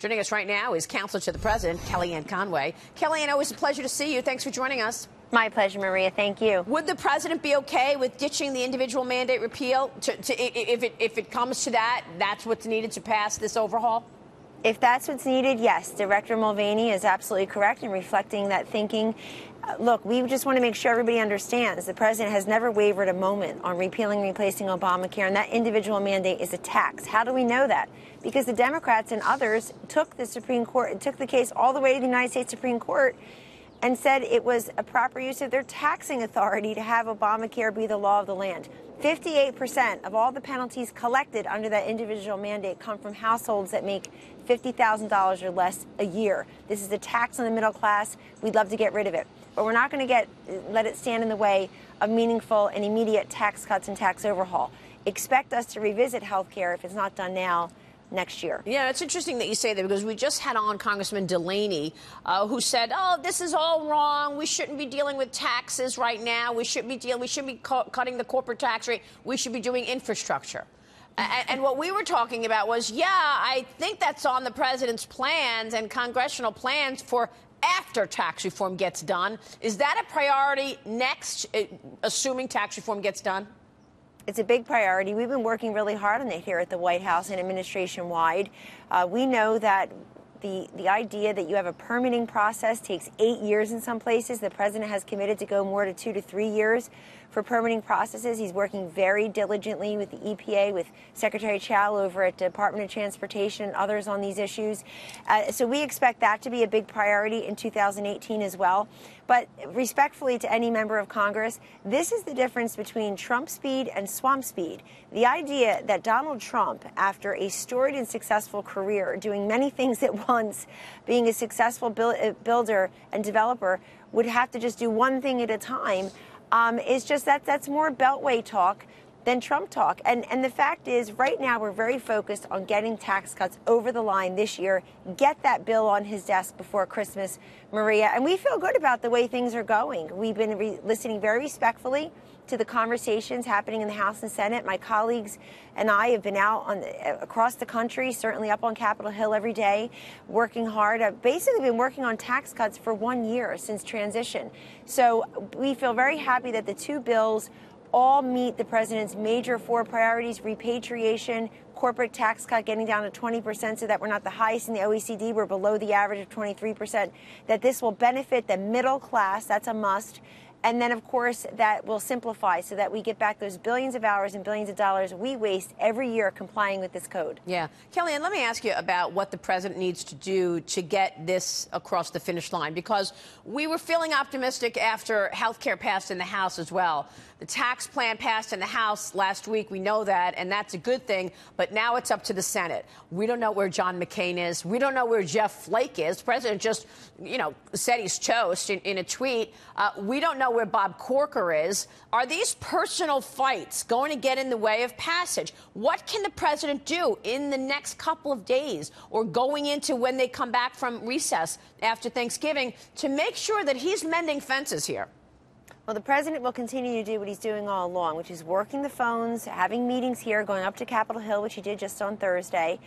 Joining us right now is Counselor to the President, Kellyanne Conway. Kellyanne, always a pleasure to see you. Thanks for joining us. My pleasure, Maria. Thank you. Would the president be okay with ditching the individual mandate repeal if it comes to that? That's what's needed to pass this overhaul? If that's what's needed, yes. Director Mulvaney is absolutely correct in reflecting that thinking. Look, we just want to make sure everybody understands the president has never wavered a moment on repealing and replacing Obamacare, and that individual mandate is a tax. How do we know that? Because the Democrats and others took the case all the way to the United States Supreme Court and said it was a proper use of their taxing authority to have Obamacare be the law of the land. 58% of all the penalties collected under that individual mandate come from households that make $50,000 or less a year. This is a tax on the middle class. We'd love to get rid of it. But we're not going to let it stand in the way of meaningful and immediate tax cuts and tax overhaul. Expect us to revisit health care, if it's not done now, next year. Yeah, it's interesting that you say that, because we just had on Congressman Delaney, who said, "Oh, this is all wrong. We shouldn't be dealing with taxes right now. We shouldn't be cutting the corporate tax rate. We should be doing infrastructure." And what we were talking about was, yeah, I think that's on the president's plans and congressional plans for after tax reform gets done. Is that a priority next, assuming tax reform gets done? It's a big priority. We've been working really hard on it here at the White House and administration-wide. We know that the idea that you have a permitting process takes 8 years in some places. The president has committed to go more to 2 to 3 years for permitting processes. He's working very diligently with the EPA, with Secretary Chow over at Department of Transportation and others on these issues. So we expect that to be a big priority in 2018 as well. But respectfully to any member of Congress, this is the difference between Trump speed and swamp speed. The idea that Donald Trump, after a storied and successful career, doing many things at once, being a successful builder and developer, would have to just do one thing at a time, is just that's more Beltway talk than Trump talk. And the fact is, right now, we're very focused on getting tax cuts over the line this year, get that bill on his desk before Christmas, Maria. And we feel good about the way things are going. We've been listening very respectfully to the conversations happening in the House and Senate. My colleagues and I have been out across the country, certainly up on Capitol Hill every day, working hard. I've basically been working on tax cuts for 1 year since transition. So we feel very happy that the two bills all meet the president's major 4 priorities: repatriation, corporate tax cut getting down to 20% so that we're not the highest in the OECD, we're below the average of 23%, that this will benefit the middle class, that's a must. And then, of course, that will simplify so that we get back those billions of hours and billions of dollars we waste every year complying with this code. Yeah. Kellyanne, let me ask you about what the president needs to do to get this across the finish line, because we were feeling optimistic after health care passed in the House as well. The tax plan passed in the House last week. We know that, and that's a good thing. But now it's up to the Senate. We don't know where John McCain is. We don't know where Jeff Flake is. The president just, said he's toast in a tweet. We don't know where Bob Corker is. Are these personal fights going to get in the way of passage? What can the president do in the next couple of days or going into when they come back from recess after Thanksgiving to make sure that he's mending fences here? Well, the president will continue to do what he's doing all along, which is working the phones, having meetings here, going up to Capitol Hill, which he did just on Thursday,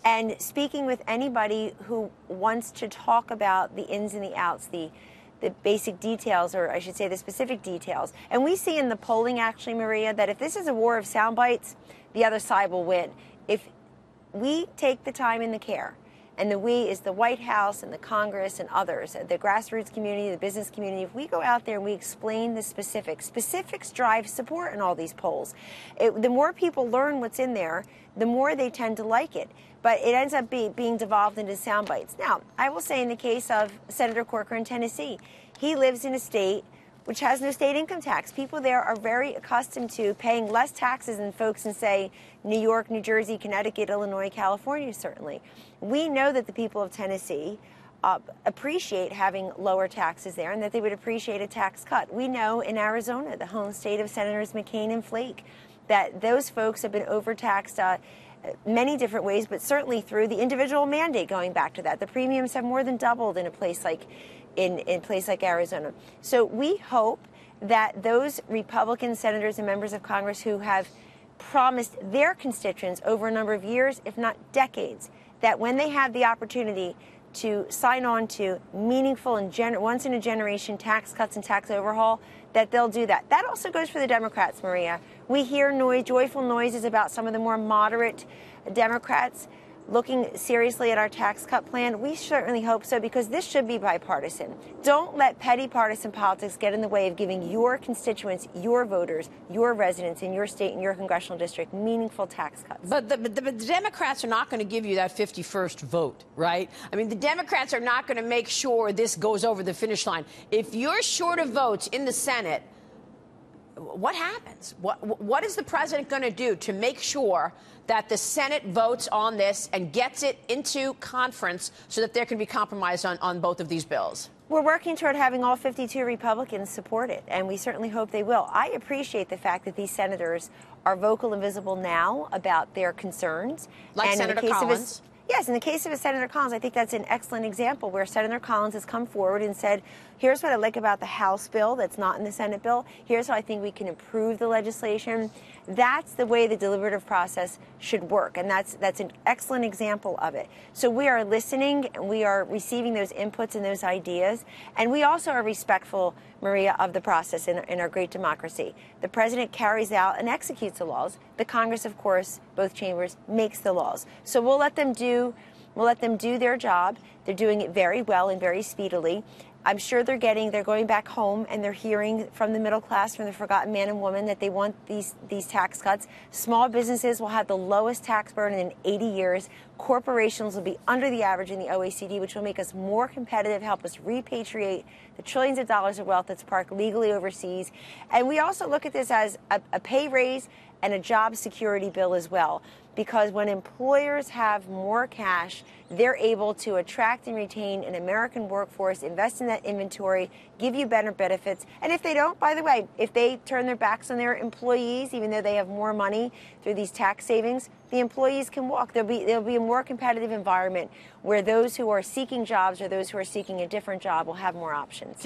and speaking with anybody who wants to talk about the ins and the outs, the basic details, or I should say the specific details. And we see in the polling, actually, Maria, that if this is a war of sound bites, the other side will win. If we take the time and the care, and the we is the White House and the Congress and others, the grassroots community, the business community, if we go out there and we explain the specifics drive support in all these polls. The more people learn what's in there, the more they tend to like it. But it ends up being devolved into sound bites. Now, I will say in the case of Senator Corker in Tennessee, he lives in a state which has no state income tax. People there are very accustomed to paying less taxes than folks in, say, New York, New Jersey, Connecticut, Illinois, California, certainly. We know that the people of Tennessee appreciate having lower taxes there and that they would appreciate a tax cut. We know in Arizona, the home state of Senators McCain and Flake, that those folks have been overtaxed many different ways, but certainly through the individual mandate going back to that. The premiums have more than doubled in a place like Arizona. So we hope that those Republican senators and members of Congress who have promised their constituents over a number of years, if not decades, that when they have the opportunity to sign on to meaningful and once-in-a-generation tax cuts and tax overhaul, that they'll do that. That also goes for the Democrats, Maria. We hear joyful noises about some of the more moderate Democrats looking seriously at our tax cut plan. We certainly hope so, because this should be bipartisan. Don't let petty partisan politics get in the way of giving your constituents, your voters, your residents in your state and your congressional district meaningful tax cuts. But the Democrats are not going to give you that 51st vote, right? I mean, the Democrats are not going to make sure this goes over the finish line. If you're short of votes in the Senate, what happens? What is the president going to do to make sure that the Senate votes on this and gets it into conference so that there can be compromise on both of these bills? We're working toward having all 52 Republicans support it, and we certainly hope they will. I appreciate the fact that these senators are vocal and visible now about their concerns. Like and Senator Collins. Yes, in the case of Senator Collins, I think that's an excellent example where Senator Collins has come forward and said, here's what I like about the House bill that's not in the Senate bill. Here's how I think we can improve the legislation. That's the way the deliberative process should work, and that's an excellent example of it. So we are listening, and we are receiving those inputs and those ideas, and we also are respectful, Maria, of the process in our great democracy. The president carries out and executes the laws. The Congress, of course, both chambers, makes the laws. So we'll let them do their job. They're doing it very well and very speedily. I'm sure they're going back home and they're hearing from the middle class, from the forgotten man and woman, that they want these tax cuts. Small businesses will have the lowest tax burden in 80 years. Corporations will be under the average in the OECD, which will make us more competitive, help us repatriate the trillions of dollars of wealth that's parked legally overseas. And we also look at this as a pay raise and a job security bill as well, because when employers have more cash, they're able to attract and retain an American workforce, invest in that inventory, give you better benefits. And if they don't, by the way, if they turn their backs on their employees, even though they have more money through these tax savings, the employees can walk. There'll be a more competitive environment where those who are seeking jobs or those who are seeking a different job will have more options.